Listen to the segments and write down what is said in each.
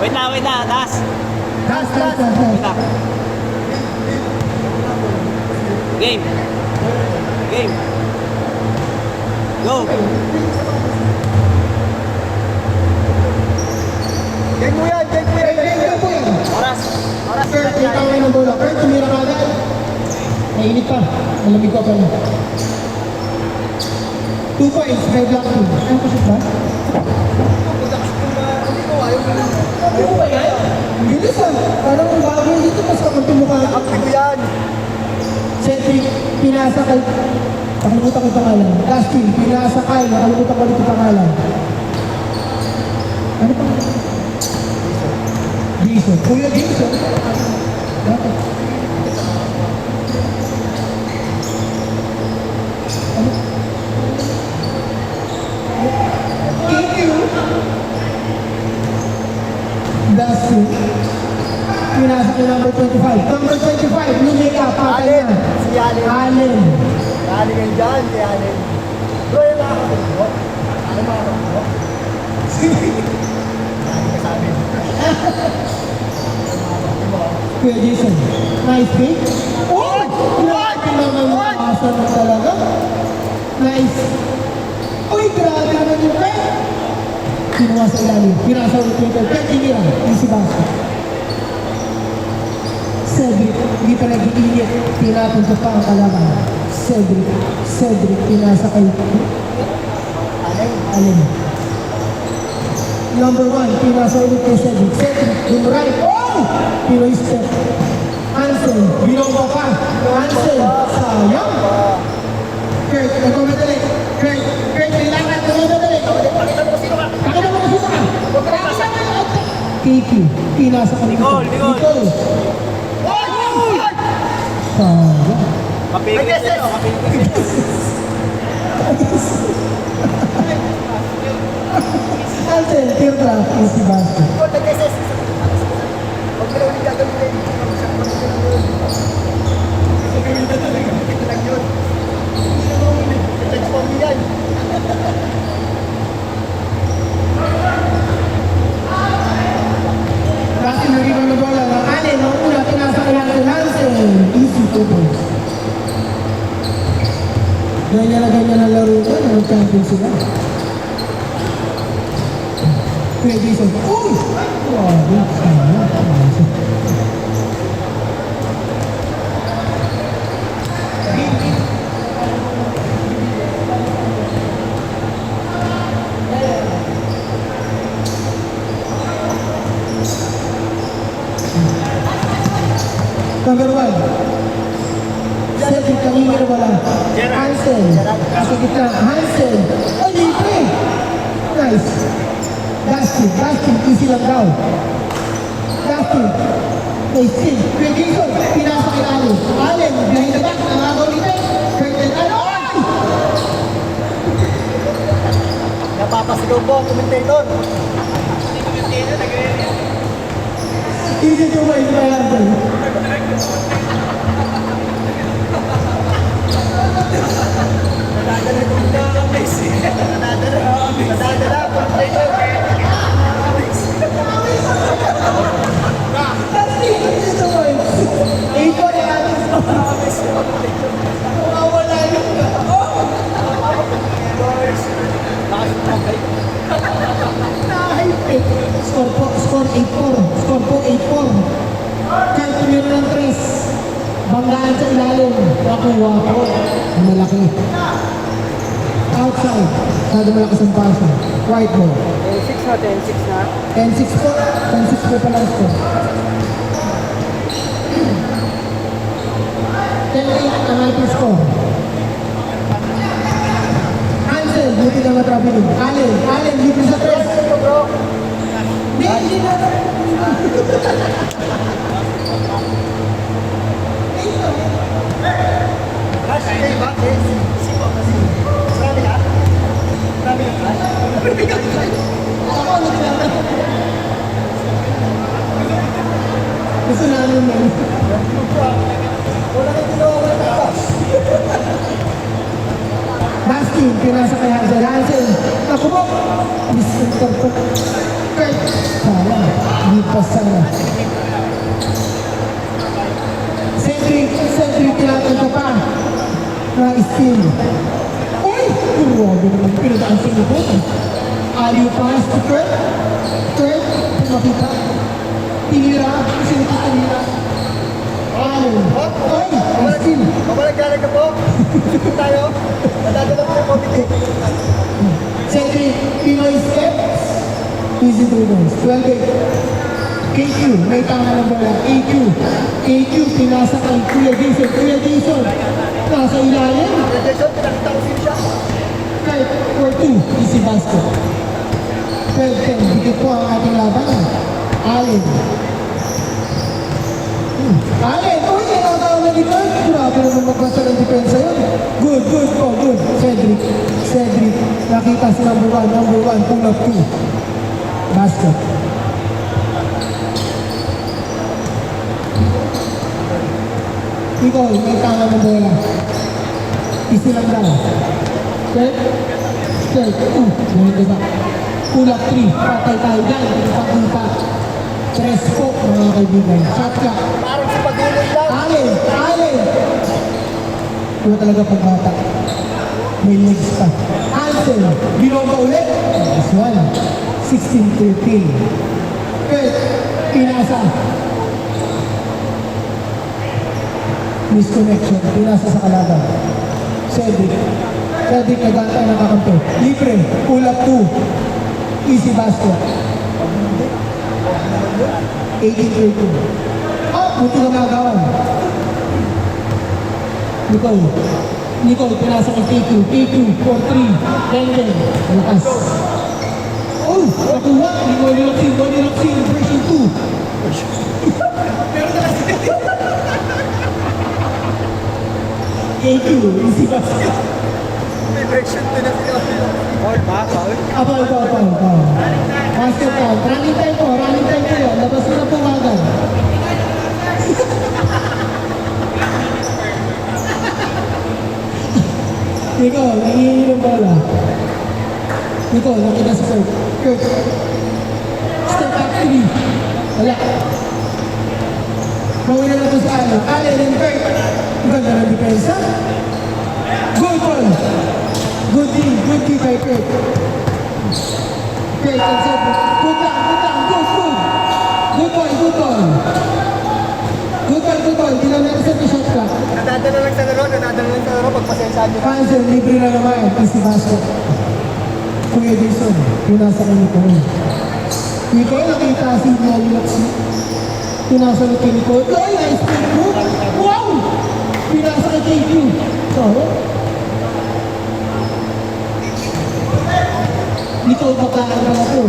Wait na, taas. Last. Wait na. Game. Go. Game mo yan. Game po yan. Oras. Kurt, ikaw ay ng bola. Kurt, tumira ka agad. Mainit pa. Malamig ka pa na. 2 points, 5 block 2. Ano pa siya ba? Ano ba yan? Bilis ah. Parang ang bago dito, mas kakunti mukha. Akti ko yan. Siyempre, pinasa kay... Nakalimutan ko yung pangalan. Last team, pinasa kay. Nakalimutan ko ulit yung pangalan. Ano pa? Jason. Kuya Jason. Bakit? Ano? Thank you. Last team. Pinasa kay number 25. Number 25, lumika. Patay Allen. na. Si Allen. Allen. Allen yan dyan. Si Allen. Bro, yung mga kapatid mo. Ano mga kapatid mo? Lagi ka sa amin. Kuya Jason, nice pick. Oh! Grabe naman yung asa na talaga. Nice. Uy, grabe naman yung pick. Kinuha sa ilalim. Pinasa ulit yung pick. Pick, hindi lang. Easy basket. Cedric, hindi pa nag-iinit. Pinapunta pa ang kalaban. Cedric, pinasa kay Allen. Number 1, pinasa ulit kay Cedric. Dumray. Oh! Pinoy step. Hansel, binoba pa. Hansel, sayang. Kurt, nagmamadali. Kurt, kailangan nagmamadali. Pakita mo kung sino ka. KP, pinasa ka Nicole. Sayang. Kapigil sa'yo. Hansel, teardrop, easy basket. Huwag nag-SS. Huwag ka na ulit gagawin. Gagawin na talaga. Ito lang yun. Hindi na maulit. Transform yan. Kasi naging na bola ng Allen, ang una, pinasa kay Hansel. Easy 2 points. Ganyan na laro ko, nag-champion sila. Kuya Jason, uy! Grabe, Number 1. Cedric, kanina na wala. Hansel. Sa gitna. Hansel. Ay, libre. Nice. Dustin, easy lang daw. Dustin. May steal. Kuya Jason, pinasa kay Allen. Allen, behind the back, nangagaw nito. Curtain, ano? Napapasigaw po ang commentator. Easy to win by Hansel. Nadadala ko na ang place. Nadadala, commentator. That's easy to win. Ito yan. Mawala yun. Score po, score 8-4. Score po 8-4. Kahit tumira ng 3. Banggaan sa ilalim. Nakuha po. Malaki. Outside. Sado malakas ang pasa. White ball. 10-6 na. 10-6 po. 10-6 po pala ang score. 10-8 ang alpha score. Hansel, buti na matrapi rin. Allen, libre sa 3. Hindi na. Gusto namin yun. Wala nang ginawa ko na. Dustin, pinasa kay Hansel. Naku po! Disconnector po. Kurt, sayang. Higpas sana. Cedric tinatanda pa. Na steal. Uy! Grabe naman. Pinadaan sa likod. Aliw pass to Kurt. Kurt, kung makita. Tinira. Sino ito tinira? Aliw. Ay! Steal. Mamalagyanan ka po. Ito tayo. Nadadala ko yung committee. Cedric, Pinoy steps. Easy to those. 12-8. KQ, may tama ng bola. KQ, pinasa kay Kuya Jason. Kuya Jason, nasa ilalim. Jason, pinakita ko sino siya. Kurt, for 2, easy basket. 12-10, dikit po ang ating laban. Allen. Allen, uy, ang tawag na dito. Grabe naman magbasa ng depensa yun. Good po, good. Cedric, nakita si number 1, pull up 2. Basket. Ikaw, may tama ng bola. Isi lang daw. Start. Ngayon diba? Pull up 3. Patay tayo dyan. Pag-ipa. Tres po, mga kaibigan. Shot clock. Parang si Pagulong lang. Allen! Ito talaga pagbata. May legs pa. Ansel, binomba ulit. This one. 16-13. Kurt, pinasa. Misconnection, pinasa sa kalaban. Cedric nagantay ng kakampi. Libre, pull up 2. Easy basket. 18-13. Buti ka magawan. Nicole, pinasa kay KQ, for 3. Denden, bukas. Oh, nakuha. Body Roxin, version 2. KQ, easy basket. May version 2 na sila. Foul ba? Foul? Apa. Basket out. Running time po yun. Labas ko na po agad. Nicole, nangihingi ng bola. Nicole, nakita sa Kurt. Step back 3. Wala. Mawin na po sa Allen and Kurt. Ang ganda ng depensa. Good ball. Good D by Kurt. Kurt and Cedric. Good down. Good ball. Good ball. Di lang natin sa shot clock. Nadadala lang sa laro. Pagpasensyahan nyo. Cancel, libre na naman. Easy basket. Kuya Jason, yung nasa kanya ko. Nicole, nakita si Molly Loxi. Pinasa ni kay Nicole. Ay, nice play mo. Wow! Pinasa kay KQ. Sorry. Nicole, baklaan ka na po.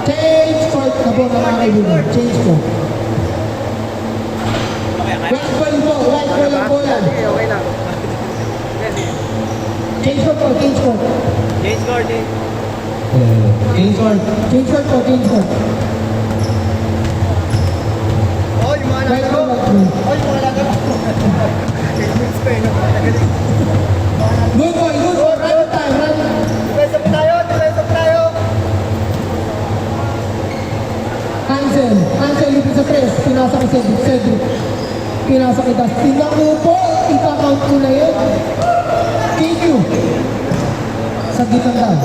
Change court na po mga kaibigan. Change court. White ball po. White ball ang bola. Okay lang. Change court po. Change court. Change guard eh. Change court po. Change court. Oh, yung mga White lagaro. ball. White ball. Oh, yung mga lagaro. Techniques pa eh, no? Nagaling. Good boy. Run time. Defensa po tayo. Ansel, libre sa press. Pinasa kay Cedric. Pinasa kay Dustin. Naku po. Ika-count ko na yun. KQ. Sa gitang daw.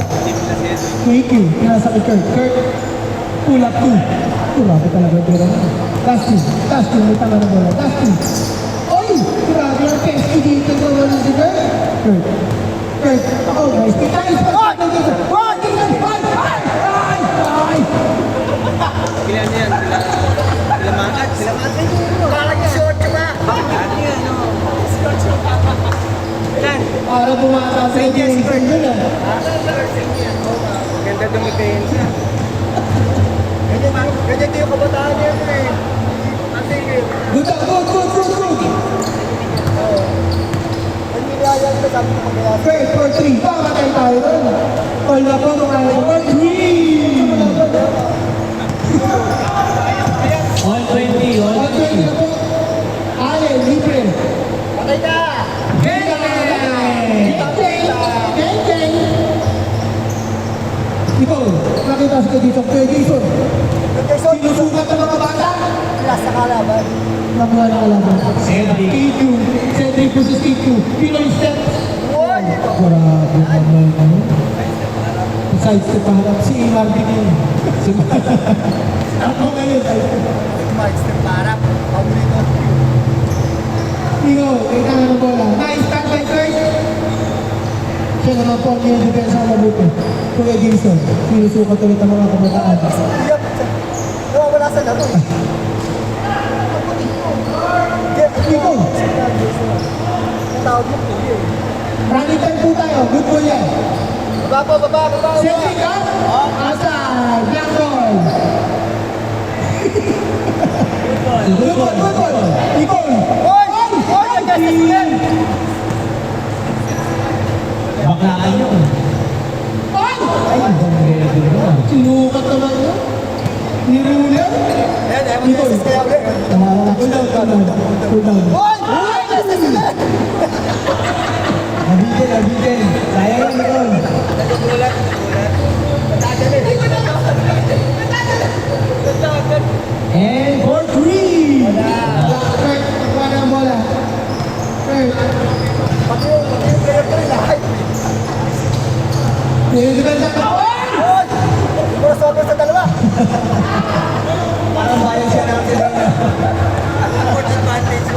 KQ. Pinasa kay Kurt. Pull up 2. Grabe talaga yung pera na. Dustin. May tanga na bola. Dustin. Oy! Grabe ang pesky dito ko naman si Kurt. Oh, nice. Nice. Ay! Kailan yan? Sila Makat. Parang yung short ka ba? Ano yan? Yan. Para bumata sa yung yun ah. Ganda dumipensa. Ganyan din yung kabataan niya eh. Good. Ang nilaya nila sabi ko mag-ayasa. First for 3. Pamatay tayo doon. All na po mga for 3. All 20 na po. Allen, libre. Patay ka! Nicole, nakita si Jason. Kuya Jason, Jason, sinusukat ng mga bata. last na kalaban. Nakuha na kalaban. Cedric. KQ, Cedric versus KQ. Pinoy steps. Uy! Grabe naman, ano? Besides, paharap si Marvin yun. Ako ngayon, ay, Marks na parap. Paborito. Ikaw, kailangan ng bola. Nice, stand by Kurt. Siya naman po ang iyong depensa ang mabuti. Kuya Jason, sinusukat ulit ang mga kabataan. Iyak. Nawawala sa laro. Nicole, Tawag mo kuya eh. running time po tayo. Good ball yan. Baba. Cedric, ha? Aside, black ball. Good ball. Nicole. Hoy! Hoy! Justice yan! Baklaan yun. Ay! Ay, Sinukat naman yun. Nirulan. Ayan, may justice kaya ulit. Cool down. Hoy! Hoy! Justice yan! Nabigyan. Sayang yan, Nicole. Nagugulat. And for three. Kurt, nakuha na ang bola. Kurt. Pati yung player ko rin lahat. Nililiban sa kapoy. Hoy! Crossover sa dalawa. Parang bayan siya natin. Advantage.